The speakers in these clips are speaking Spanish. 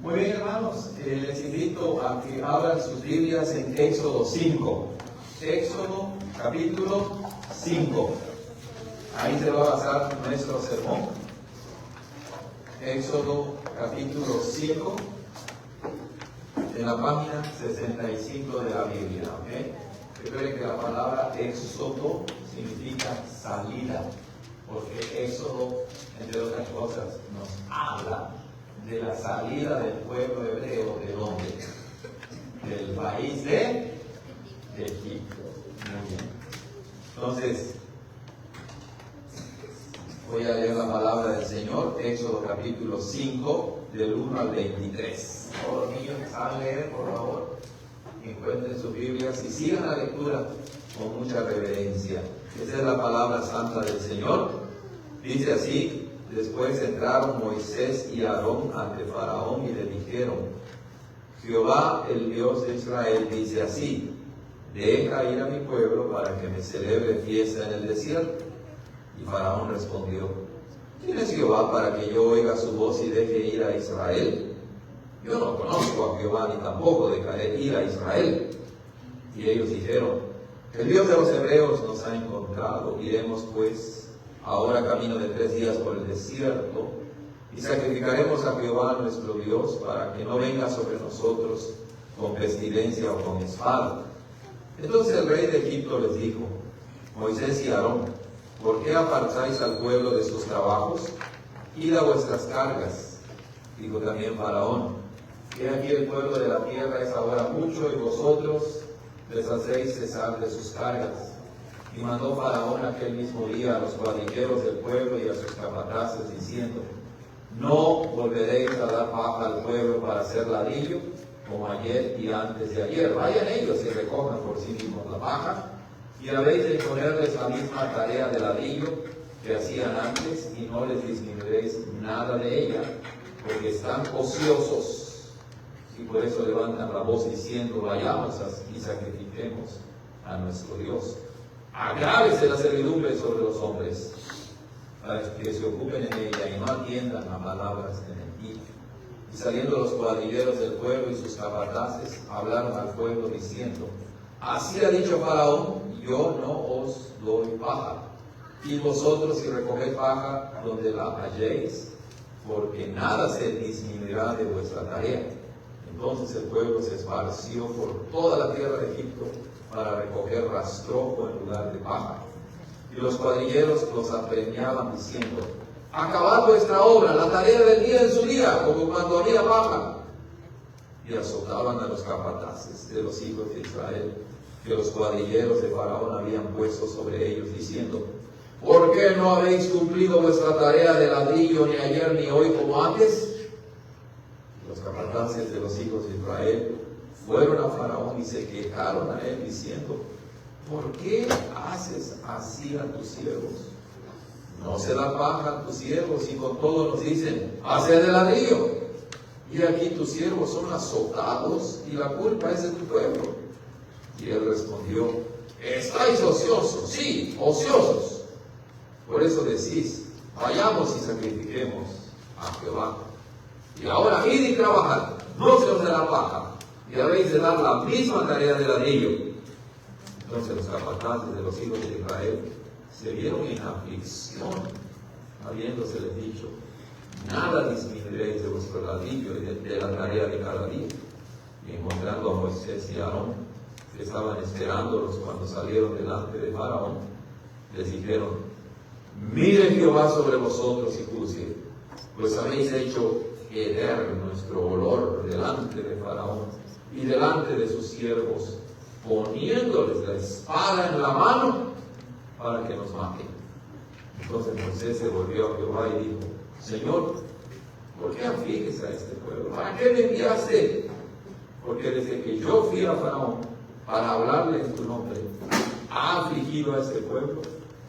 Muy bien, hermanos, les invito a que abran sus Biblias en Éxodo 5. Éxodo capítulo 5. Ahí se va a basar nuestro sermón. Éxodo capítulo 5, en la página 65 de la Biblia. ¿Okay? Recuerden que la palabra éxodo significa salida, porque éxodo, entre otras cosas, nos habla de la salida del pueblo hebreo. ¿De dónde? Del país de Egipto. Muy bien. Entonces, voy a leer la palabra del Señor, Éxodo capítulo 5, del 1 al 23. Todos los niños que saben leer, por favor, encuentren sus Biblias y sigan la lectura con mucha reverencia. Esa es la palabra santa del Señor. Dice así: después entraron Moisés y Aarón ante Faraón y le dijeron: Jehová, el Dios de Israel, dice así: deja ir a mi pueblo para que me celebre fiesta en el desierto. Y Faraón respondió: ¿quién es Jehová para que yo oiga su voz y deje ir a Israel? Yo no conozco a Jehová, ni tampoco dejaré ir a Israel. Y ellos dijeron: el Dios de los hebreos nos ha encontrado. Iremos pues ahora camino de 3 días por el desierto, y sacrificaremos a Jehová nuestro Dios, para que no venga sobre nosotros con pestilencia o con espada. Entonces el rey de Egipto les dijo: Moisés y Aarón, ¿por qué apartáis al pueblo de sus trabajos? Id a vuestras cargas. Dijo también Faraón: he aquí el pueblo de la tierra es ahora mucho, y vosotros les hacéis cesar de sus cargas. Y mandó Faraón aquel mismo día a los cuadrilleros del pueblo y a sus capataces, diciendo: no volveréis a dar paja al pueblo para hacer ladrillo, como ayer y antes de ayer. Vayan ellos y recojan por sí mismos la paja, y habéis de imponerles la misma tarea de ladrillo que hacían antes, y no les disminuiréis nada de ella, porque están ociosos. Y por eso levantan la voz diciendo: vayamos y sacrifiquemos a nuestro Dios. Agrávese la servidumbre sobre los hombres, para que se ocupen en ella y no atiendan a palabras de mentira. Y saliendo los cuadrilleros del pueblo y sus capataces, hablaron al pueblo diciendo: así ha dicho Faraón, yo no os doy paja. Y vosotros si recoged paja donde la halléis, porque nada se disminuirá de vuestra tarea. Entonces el pueblo se esparció por toda la tierra de Egipto para recoger rastrojo en lugar de paja. Y los cuadrilleros los apremiaban diciendo: acabad vuestra obra, la tarea del día en su día, como cuando había paja. Y azotaban a los capataces de los hijos de Israel, que los cuadrilleros de Faraón habían puesto sobre ellos, diciendo: ¿por qué no habéis cumplido vuestra tarea de ladrillo ni ayer ni hoy como antes? Y los capataces de los hijos de Israel fueron a Faraón y se quejaron a él diciendo: ¿por qué haces así a tus siervos? No se da paja a tus siervos, y con todo nos dicen: haced de ladrillo. Y aquí tus siervos son azotados, y la culpa es de tu pueblo. Y él respondió: estáis ociosos, sí, ociosos. Por eso decís: vayamos y sacrifiquemos a Jehová. Y ahora id y trabajad, no se os dará paja, y habéis de dar la misma tarea de ladrillo. Entonces los capataces de los hijos de Israel se vieron en aflicción, habiéndoseles dicho: nada disminuiréis de vuestro ladrillo y de la tarea de cada día. Y encontrando a Moisés y Aarón, que estaban esperándolos cuando salieron delante de Faraón, les dijeron: mire Jehová sobre vosotros y juzgue, pues habéis hecho heder nuestro olor delante de Faraón y delante de sus siervos, poniéndoles la espada en la mano para que nos maten. Entonces Moisés se volvió a Jehová y dijo: Señor, ¿por qué afliges a este pueblo? ¿Para qué me enviaste? Porque desde que yo fui a Faraón para hablarle en tu nombre, ha afligido a este pueblo,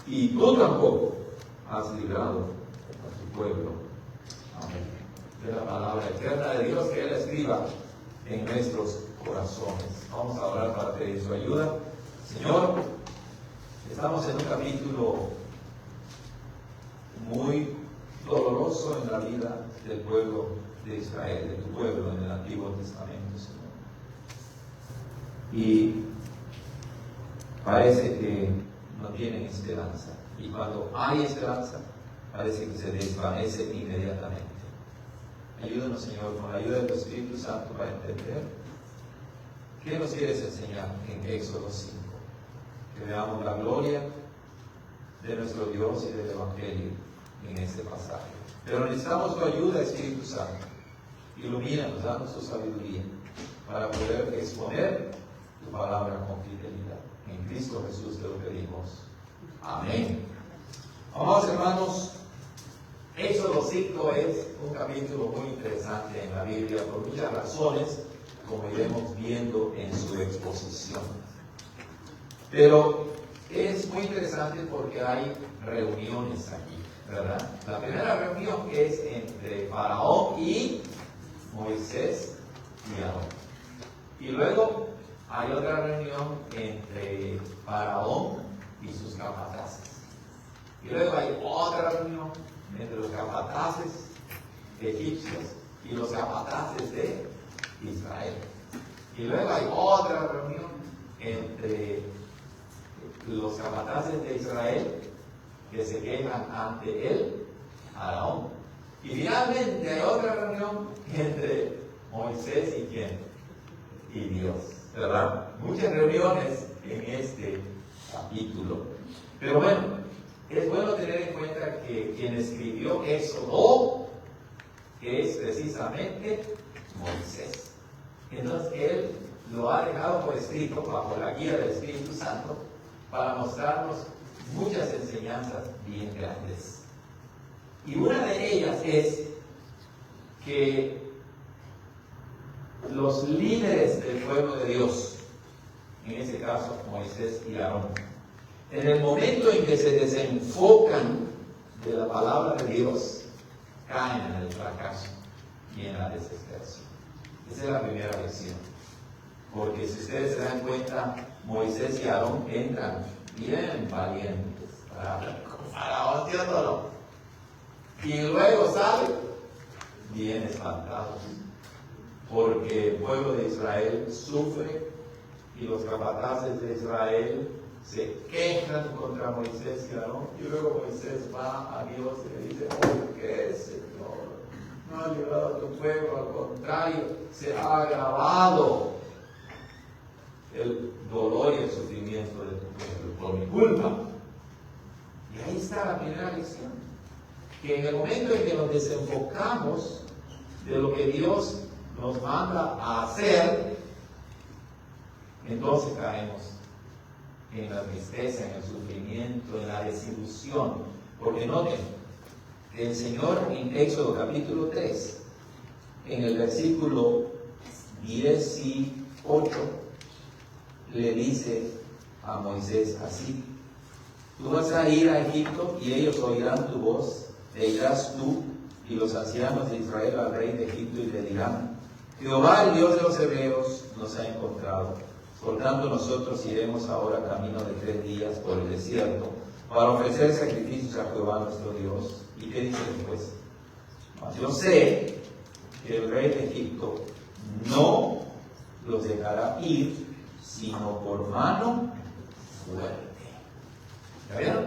y tú tampoco has librado a tu pueblo. Amén. De la palabra eterna de Dios, que Él escriba en nuestros corazones. Vamos a orar para pedir su ayuda. Señor, estamos en un capítulo muy doloroso poderoso en la vida del pueblo de Israel, de tu pueblo en el Antiguo Testamento, Señor. Y parece que no tienen esperanza. Y cuando hay esperanza, parece que se desvanece inmediatamente. Ayúdanos, Señor, con la ayuda del Espíritu Santo para entender qué nos quieres enseñar en Éxodo 5. Que veamos la gloria de nuestro Dios y del Evangelio en este pasaje. Pero necesitamos tu ayuda, Espíritu Santo. Ilumínanos, danos tu sabiduría para poder exponer tu palabra con fidelidad. En Cristo Jesús te lo pedimos. Amén. Amados hermanos, Éxodo 5 es un capítulo muy interesante en la Biblia por muchas razones, como iremos viendo en su exposición. Pero es muy interesante porque hay reuniones aquí, ¿verdad? La primera reunión es entre Faraón y Moisés y Aarón. Y luego hay otra reunión entre Faraón y sus capataces. Y luego hay otra reunión entre los capataces egipcios y los capataces de Israel. Y luego hay otra reunión entre los capataces de Israel que se quejan ante el Faraón. Y finalmente hay otra reunión entre Moisés y ¿quién? Y Dios, ¿verdad? Muchas reuniones en este capítulo. Pero bueno, es bueno tener en cuenta que quien escribió Éxodo es precisamente Moisés. Entonces él lo ha dejado por escrito bajo la guía del Espíritu Santo para mostrarnos muchas enseñanzas bien grandes. Y una de ellas es que los líderes del pueblo de Dios, en este caso Moisés y Aarón, en el momento en que se desenfocan de la palabra de Dios, caen en el fracaso y en la desesperación. Esa es la primera lección. Porque si ustedes se dan cuenta, Moisés y Aarón entran bien valientes para hablar con Faraón, ¿sí o no? Y luego salen bien espantados, porque el pueblo de Israel sufre y los capataces de Israel se quejan contra Moisés y Aarón, y luego Moisés va a Dios y le dice: ¿por qué, Señor? No ha librado a tu pueblo, al contrario, se ha agravado el dolor y el sufrimiento de tu pueblo por mi culpa. Y ahí está la primera lección, que en el momento en que nos desenfocamos de lo que Dios nos manda a hacer, entonces caemos en la tristeza, en el sufrimiento, en la desilusión. Porque noten, el Señor en Éxodo capítulo 3, en el versículo 18, le dice a Moisés así: tú vas a ir a Egipto y ellos oirán tu voz, e irás tú y los ancianos de Israel al rey de Egipto y le dirán: Jehová, el Dios de los hebreos, nos ha encontrado. Por tanto, nosotros iremos ahora camino de 3 días por el desierto para ofrecer sacrificios a Jehová nuestro Dios. ¿Y qué dice después? Yo sé que el rey de Egipto no los dejará ir, sino por mano fuerte. ¿Ya vieron?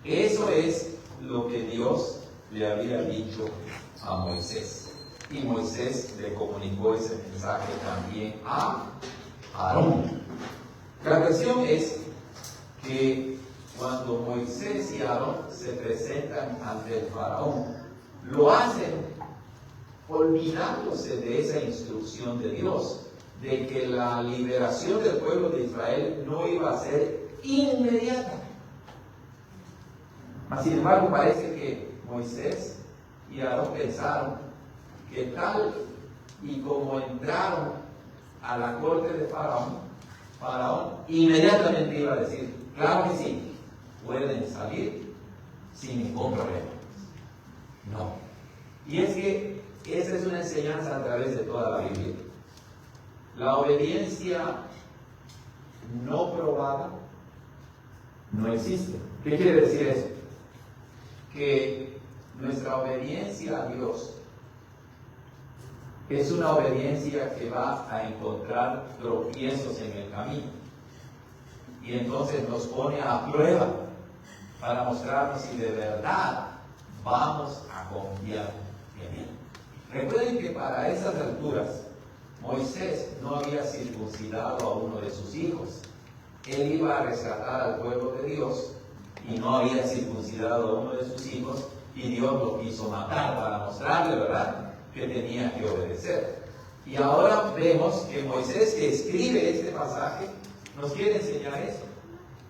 Eso es lo que Dios le había dicho a Moisés. Y Moisés le comunicó ese mensaje también a Aarón. La cuestión es que cuando Moisés y Aarón se presentan ante el Faraón, lo hacen olvidándose de esa instrucción de Dios, de que la liberación del pueblo de Israel no iba a ser inmediata. Sin embargo, parece que Moisés y Aarón pensaron que tal y como entraron a la corte de Faraón, Faraón inmediatamente iba a decir: claro que sí, pueden salir sin ningún problema. No. Y es que esa es una enseñanza a través de toda la Biblia. La obediencia no probada no existe. ¿Qué quiere decir eso? Que nuestra obediencia a Dios es una obediencia que va a encontrar tropiezos en el camino. Y entonces nos pone a prueba para mostrarnos si de verdad vamos a confiar en Él. Recuerden que para esas alturas Moisés no había circuncidado a uno de sus hijos. Él iba a rescatar al pueblo de Dios y no había circuncidado a uno de sus hijos, y Dios lo quiso matar para mostrarle, ¿verdad?, que tenía que obedecer. Y ahora vemos que Moisés, que escribe este pasaje, nos quiere enseñar eso.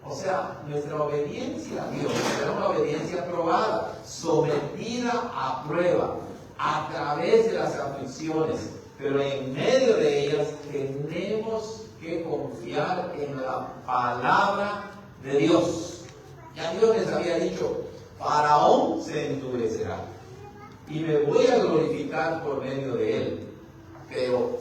O sea, nuestra obediencia a Dios será una obediencia probada, sometida a prueba, a través de las aflicciones, pero en medio de ellas tenemos que confiar en la palabra de Dios. Ya Dios les había dicho, Faraón se endurecerá y me voy a glorificar por medio de él. Pero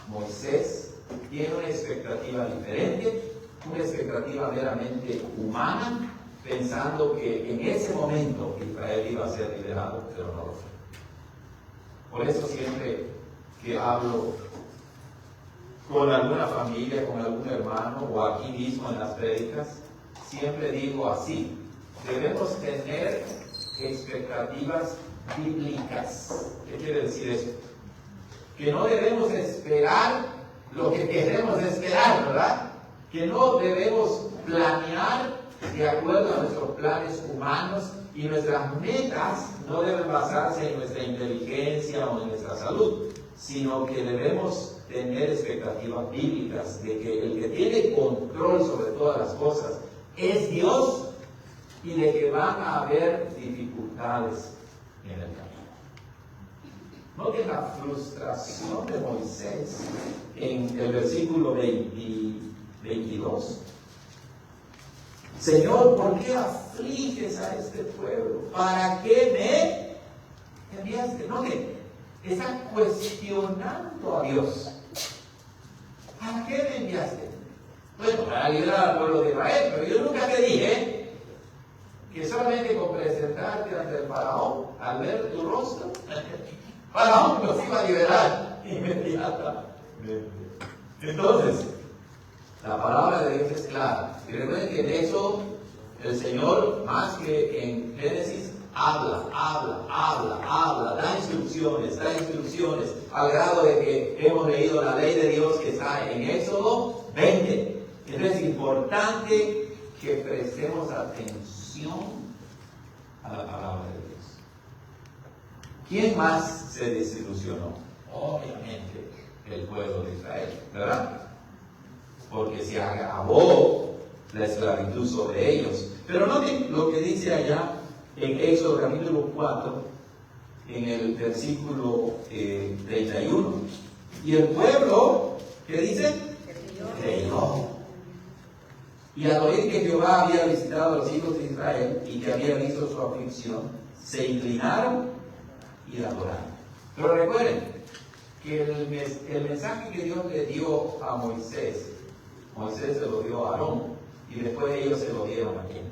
Moisés tiene una expectativa diferente, una expectativa meramente humana, pensando que en ese momento Israel iba a ser liberado, pero no lo fue. Por eso siempre que hablo con alguna familia, con algún hermano o aquí mismo en las prédicas, siempre digo así: debemos tener expectativas bíblicas. ¿Qué quiere decir eso? Que no debemos esperar lo que queremos esperar, ¿verdad? Que no debemos planear de acuerdo a nuestros planes humanos, y nuestras metas no deben basarse en nuestra inteligencia o en nuestra salud, sino que debemos tener expectativas bíblicas de que el que tiene control sobre todas las cosas es Dios, y de que van a haber dificultades en el camino. Noten la frustración de Moisés en el versículo 22. Señor, ¿por qué afliges a este pueblo? ¿Para qué me enviaste? Noten, está cuestionando a Dios. ¿Para qué me enviaste? Bueno, para liberar al pueblo de Israel, pero yo nunca te dije que solamente con presentarte ante el faraón, al ver tu rostro, faraón nos iba a liberar inmediatamente. Entonces, la palabra de Dios es clara. Y recuerden que en eso el Señor, más que en Génesis, habla, da instrucciones, al grado de que hemos leído la ley de Dios que está en Éxodo 20. Entonces es importante que prestemos atención a la palabra de Dios. ¿Quién más se desilusionó? Obviamente el pueblo de Israel, ¿verdad? Porque se agravó la esclavitud sobre ellos. Pero noten lo que dice allá en Éxodo capítulo 4, en el versículo 31. Y el pueblo, ¿qué dice? Creyó. Y al oír que Jehová había visitado a los hijos de Israel y que había visto su aflicción, se inclinaron y la adoraron. Pero recuerden que el mensaje que Dios le dio a Moisés se lo dio a Aarón, y después ellos se lo dieron a quién?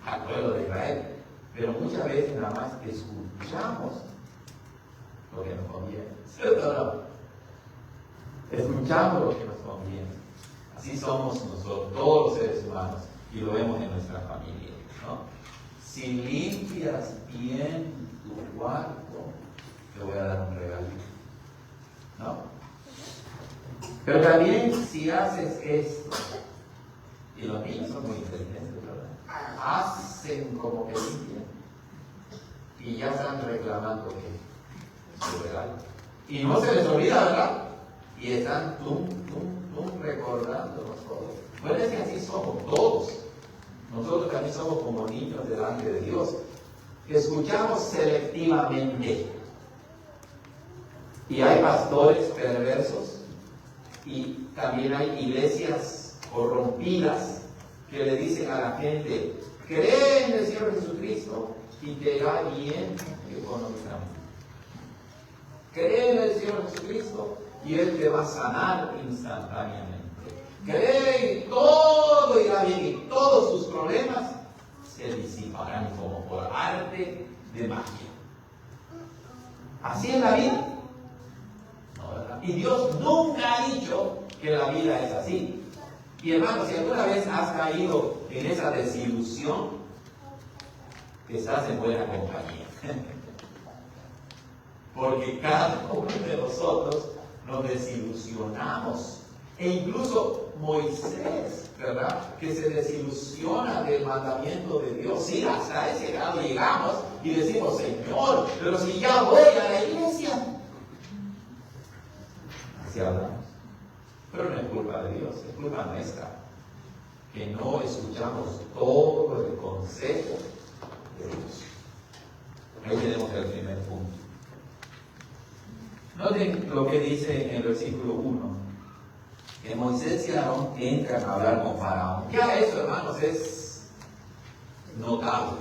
Al pueblo de Israel. Pero muchas veces nada más escuchamos lo que nos conviene. ¿Cierto o no? Escuchamos lo que nos conviene. Así somos nosotros, todos los seres humanos, y lo vemos en nuestra familia, ¿no? Si limpias bien tu cuarto, te voy a dar un regalito, ¿no? Pero también si haces esto, y los niños son muy inteligentes, ¿verdad? Hacen como que limpian, y ya están reclamando que su regalo. Y no se les olvida, ¿verdad? Y están recordándonos todo. Bueno, es que así somos todos. Nosotros también somos como niños delante de Dios. Escuchamos selectivamente. Y hay pastores perversos, y también hay iglesias corrompidas que le dicen a la gente: cree en el Señor Jesucristo y te irá bien económicamente. Cree en el Señor Jesucristo y Él te va a sanar instantáneamente. Cree y todo irá bien, y todos sus problemas se disiparán como por arte de magia. Así es la vida. No, ¿verdad? Y Dios nunca ha dicho que la vida es así. Y hermano, si alguna vez has caído en esa desilusión, estás en buena compañía. Porque cada uno de nosotros nos desilusionamos. E incluso Moisés, ¿verdad?, que se desilusiona del mandamiento de Dios. Sí, hasta ese grado llegamos y decimos, Señor, pero si ya voy a la iglesia. Así hablamos. Pero no es culpa de Dios, es culpa nuestra, que no escuchamos todo el consejo de Dios. Ahí tenemos el primer punto. Noten lo que dice en el versículo 1. Que Moisés y Aarón entran a hablar con Faraón. Ya eso, hermanos, es notable.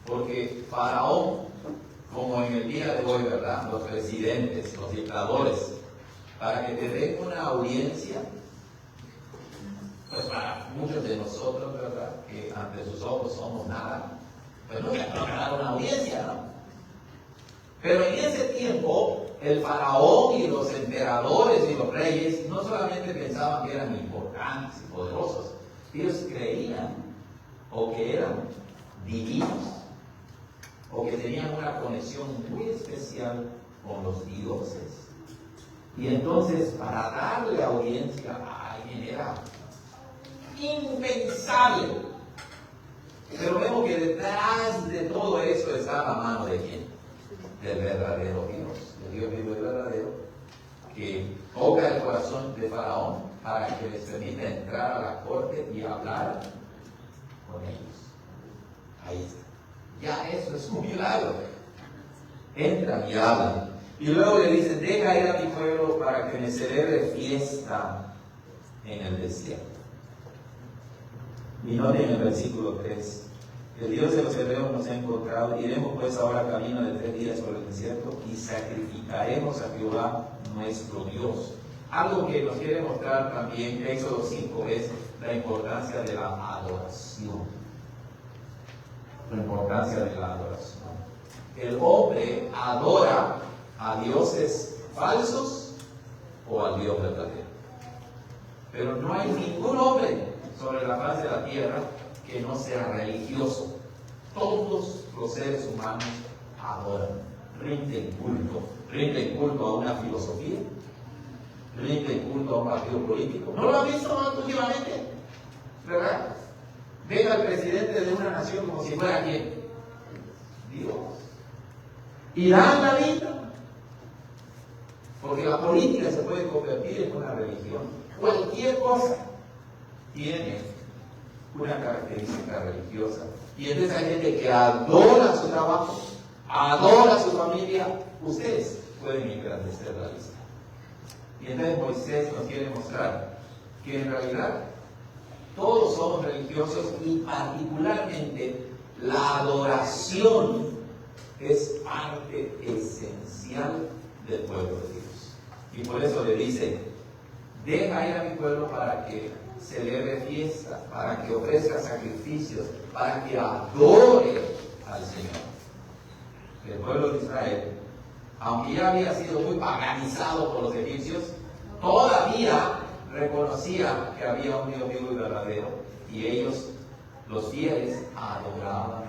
Porque Faraón, como en el día de hoy, ¿verdad?, los presidentes, los dictadores, para que te den una audiencia, pues para muchos de nosotros, ¿verdad?, que ante sus ojos somos nada, pues nunca nos van a dar una audiencia, ¿no? Pero en ese tiempo, el faraón y los emperadores y los reyes no solamente pensaban que eran importantes y poderosos, ellos creían o que eran divinos o que tenían una conexión muy especial con los dioses. Y entonces, para darle audiencia a alguien era impensable. Pero vemos que detrás de todo eso está la mano de quién? Del verdadero Dios, del Dios vivo y verdadero, que toca el corazón de Faraón para que les permita entrar a la corte y hablar con ellos. Ahí está. Ya eso es un milagro. Entran y hablan. Y luego le dicen, deja ir a mi pueblo para que me celebre fiesta en el desierto. Y noten en el versículo 3. El Dios de los hebreos nos ha encontrado. Iremos pues ahora camino de 3 días por el desierto y sacrificaremos a Jehová nuestro Dios. Algo que nos quiere mostrar también Éxodo 5 es la importancia de la adoración. La importancia de la adoración. El hombre adora a dioses falsos o al Dios verdadero. Pero no hay ningún hombre sobre la faz de la tierra que no sea religioso. Todos los seres humanos adoran, rinden culto a una filosofía, rinden culto a un partido político. ¿No lo han visto últimamente? ¿Verdad? Ven al presidente de una nación como si fuera ¿quién? Dios. Y dan la vida. Porque la política se puede convertir en una religión. Cualquier cosa tiene una característica religiosa. Y entonces hay gente que adora su trabajo, adora su familia. Ustedes pueden engrandecer la lista. Y entonces Moisés nos quiere mostrar que en realidad todos somos religiosos y particularmente la adoración es parte esencial del pueblo de Dios. Y por eso le dice, deja ir a mi pueblo para que celebre fiesta, para que ofrezca sacrificios, para que adore al Señor. El pueblo de Israel, aunque ya había sido muy paganizado por los egipcios, todavía reconocía que había un Dios vivo y verdadero, y ellos, los fieles, adoraban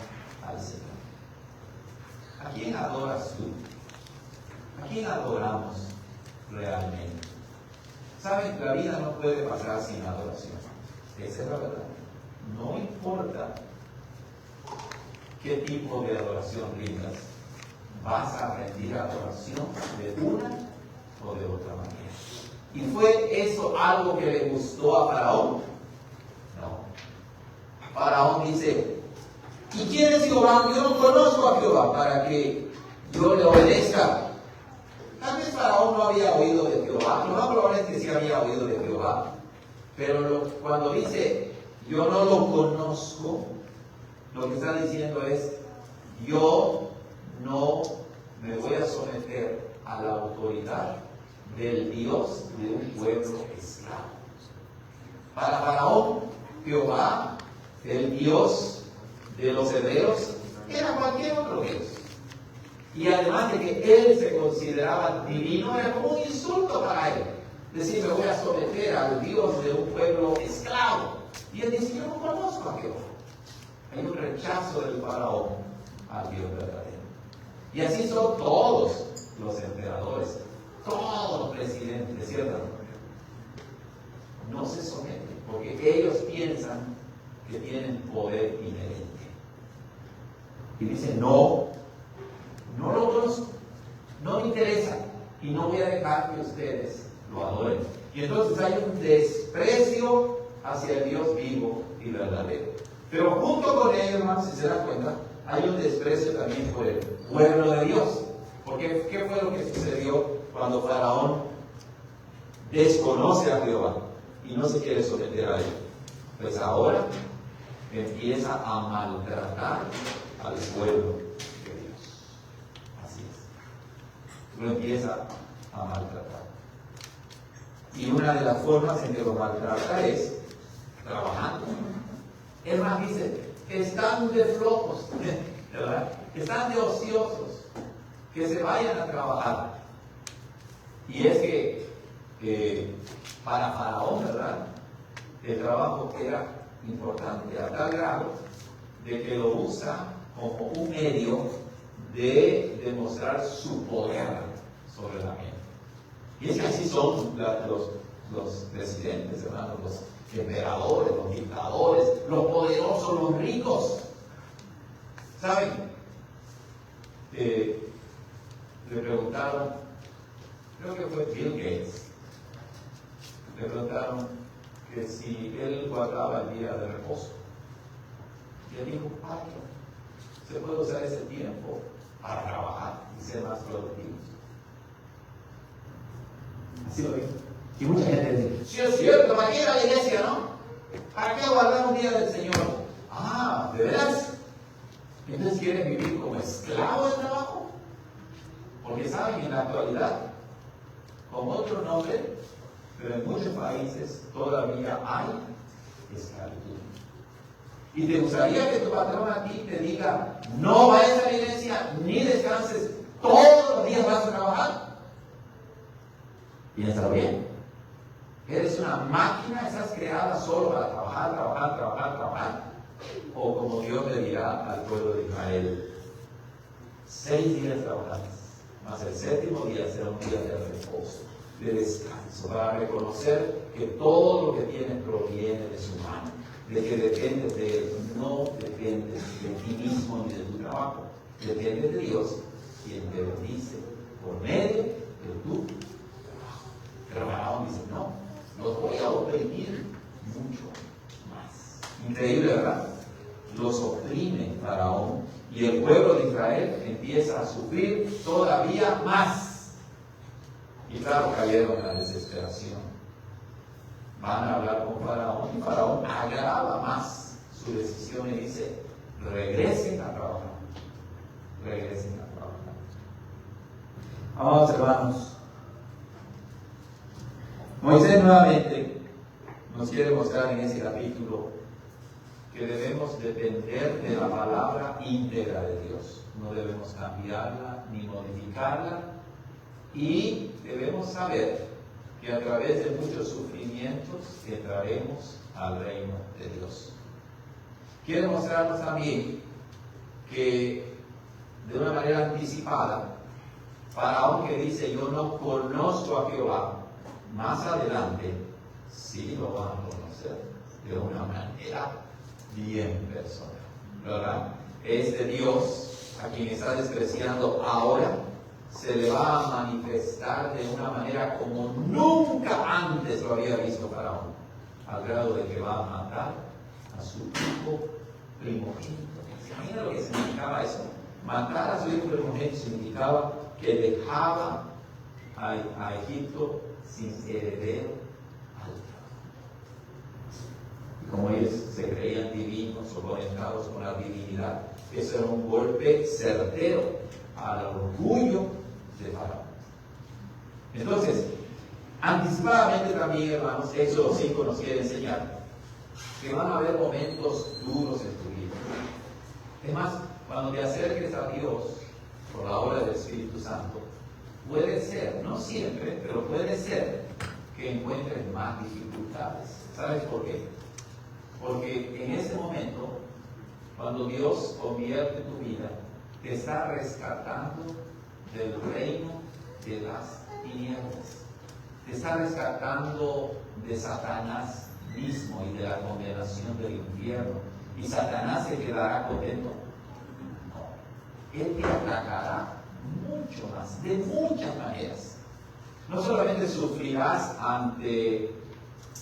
al Señor. ¿A quién adoras tú? ¿A quién adoramos realmente? ¿Saben? La vida no puede pasar sin adoración. Esa es la verdad. No importa qué tipo de adoración rindas, vas a rendir adoración de una o de otra manera. ¿Y fue eso algo que le gustó a Faraón? No. Faraón dice, ¿y quién es Jehová? Yo no conozco a Jehová para que yo le obedezca. Tal vez Faraón no había oído de Jehová, lo más probable es que sí había oído de Jehová, pero cuando dice, yo no lo conozco, lo que está diciendo es, yo no me voy a someter a la autoridad del Dios de un pueblo esclavo. Para Faraón, Jehová, el Dios de los hebreos, era cualquier otro Dios. Y además de que él se consideraba divino, era como un insulto para él. Decir, me voy a someter al Dios de un pueblo esclavo. Y él dice, yo no conozco a Jehová. Hay un rechazo del faraón al Dios verdadero. Y así son todos los emperadores, todos los presidentes, ¿cierto? No se someten, porque ellos piensan que tienen poder inherente. Y dicen, no lo conozco, no me interesa, y no voy a dejar que ustedes lo adoren. Y entonces hay un desprecio hacia el Dios vivo y verdadero. Pero junto con ello, hermanos, si se dan cuenta, hay un desprecio también por el pueblo de Dios. Porque ¿qué fue lo que sucedió cuando Faraón desconoce a Jehová y no se quiere someter a él? Pues ahora empieza a maltratar al pueblo de Dios. Así es. Lo empieza a maltratar. Y una de las formas en que lo maltrata es trabajando. Es más, dice, están de flojos, ¿verdad? Están de ociosos, que se vayan a trabajar. Y es que para Faraón, ¿verdad?, el trabajo era importante, a tal grado de que lo usa como un medio de demostrar su poder sobre la gente. Y es que así son los presidentes, hermanos, los emperadores, los dictadores, los poderosos, los ricos. ¿Saben? Le preguntaron, creo que fue Bill Gates, le preguntaron que si él guardaba el día de reposo. Y él dijo, se puede usar ese tiempo para trabajar y ser más productivos. Así lo dijo. Y mucha gente dice, sí es cierto, ¿para qué ir a la iglesia, no? ¿Para qué guardar un día del Señor? Ah, ¿de veras? Entonces quieren vivir como esclavos del trabajo. Porque saben, en la actualidad, con otro nombre, pero en muchos países todavía hay esclavitud. Y te gustaría que tu patrón a ti te diga, no vayas a la iglesia, ni descanses, todos los días vas a trabajar. Piénsalo bien. Eres una máquina, estás creada solo para trabajar. O como Dios le dirá al pueblo de Israel, 6 días trabajarás, mas el 7º día será un día de reposo, de descanso, para reconocer que todo lo que tienes proviene de su mano, de que dependes de él, no dependes de ti mismo ni de tu trabajo, dependes de Dios, quien te bendice por medio de tu trabajo. Pero Faraón dice, no, los voy a oprimir mucho más. Increíble, ¿verdad? Los oprime Faraón y el pueblo de Israel empieza a sufrir todavía más. Y claro, cayeron en la desesperación. Van a hablar con Faraón y Faraón agrava más su decisión y dice, regresen a trabajar. Regresen a trabajar. Amados hermanos, Moisés nuevamente nos quiere mostrar en ese capítulo que debemos depender de la palabra íntegra de Dios. No debemos cambiarla ni modificarla, y debemos saber que a través de muchos sufrimientos entraremos al reino de Dios. Quiere mostrarnos también que de una manera anticipada, Faraón que dice yo no conozco a Jehová, más adelante sí lo van a conocer de una manera bien personal, ¿verdad? Este Dios a quien está despreciando ahora se le va a manifestar de una manera como nunca antes lo había visto Faraón, al grado de que va a matar a su hijo primogénito. ¿Se imagina lo que significaba eso? Matar a su hijo primogénito significaba que dejaba a Egipto sin heredero al trono. Y como ellos se creían divinos o conectados con la divinidad, eso era un golpe certero al orgullo de Faraón. Entonces, anticipadamente también, hermanos, Éxodo 5 nos quiere enseñar que van a haber momentos duros en tu vida. Es más, cuando te acerques a Dios por la obra del Espíritu Santo, puede ser, no siempre, pero puede ser que encuentres más dificultades. ¿Sabes por qué? Porque en ese momento, cuando Dios convierte tu vida, te está rescatando del reino de las tinieblas. Te está rescatando de Satanás mismo y de la condenación del infierno. ¿Y Satanás se quedará contento? No. Él te atacará mucho más, de muchas maneras. No solamente sufrirás ante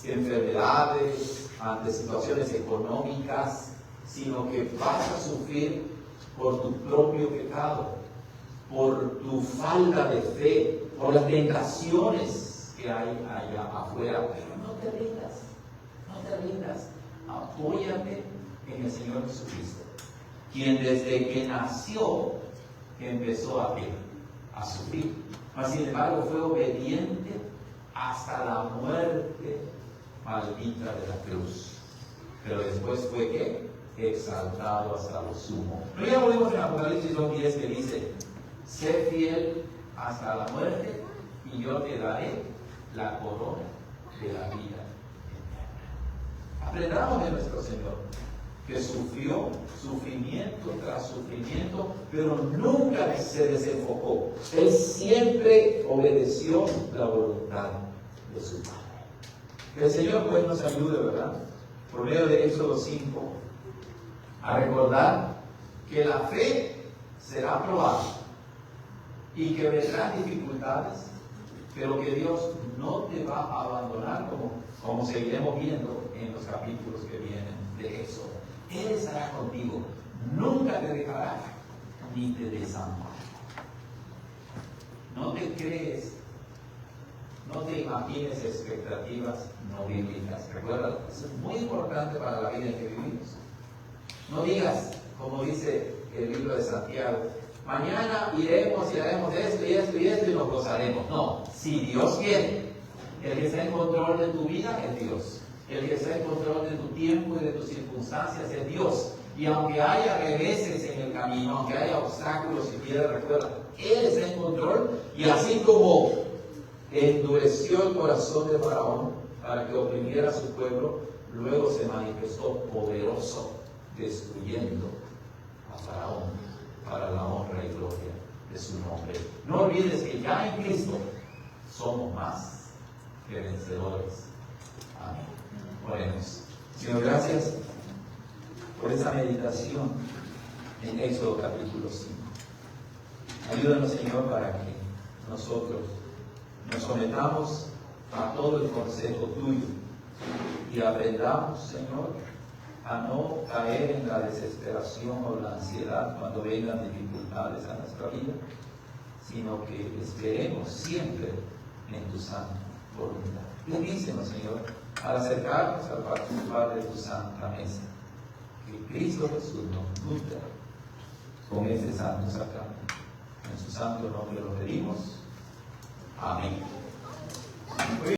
enfermedades, ante situaciones económicas, sino que vas a sufrir por tu propio pecado, por tu falta de fe, por las tentaciones que hay allá afuera. Pero no te rindas, no te rindas. Apóyate en el Señor Jesucristo, quien desde que nació empezó a sufrir. Mas sin embargo fue obediente hasta la muerte maldita de la cruz. Pero después fue ¿qué? Exaltado hasta lo sumo. No, ya volvemos en Apocalipsis 2:10 que dice: sé fiel hasta la muerte y yo te daré la corona de la vida eterna. Aprendamos de nuestro Señor, que sufrió sufrimiento tras sufrimiento, pero nunca se desenfocó. Él siempre obedeció la voluntad de su Padre. Que el Señor pues nos ayude, ¿verdad? Por medio de Éxodo 5, a recordar que la fe será probada y que vendrán dificultades, pero que Dios no te va a abandonar, como seguiremos viendo en los capítulos que vienen de Éxodo. Él estará contigo, nunca te dejará ni te desamparará. No te crees, no te imagines expectativas no bíblicas. Recuerda, eso es muy importante para la vida en que vivimos. No digas, como dice el libro de Santiago, mañana iremos y haremos esto y esto y esto y nos gozaremos. No, si Dios quiere, el que está en control de tu vida es Dios. El que está en control de tu tiempo y de tus circunstancias es Dios. Y aunque haya reveses en el camino, aunque haya obstáculos y piedras, recuerda, Él está en control. Y así como endureció el corazón de Faraón para que oprimiera a su pueblo, luego se manifestó poderoso, destruyendo a Faraón para la honra y gloria de su nombre. No olvides que ya en Cristo somos más que vencedores. Amén. Oremos. Señor, gracias por esa meditación en Éxodo capítulo 5. Ayúdanos, Señor, para que nosotros nos sometamos a todo el consejo tuyo y aprendamos, Señor, a no caer en la desesperación o la ansiedad cuando vengan dificultades a nuestra vida, sino que esperemos siempre en tu santa voluntad. Bendícenos, Señor, al acercarnos al participar de tu santa mesa, que Cristo Jesús nos nutra con este santo sacramento. En su santo nombre lo pedimos. Amén.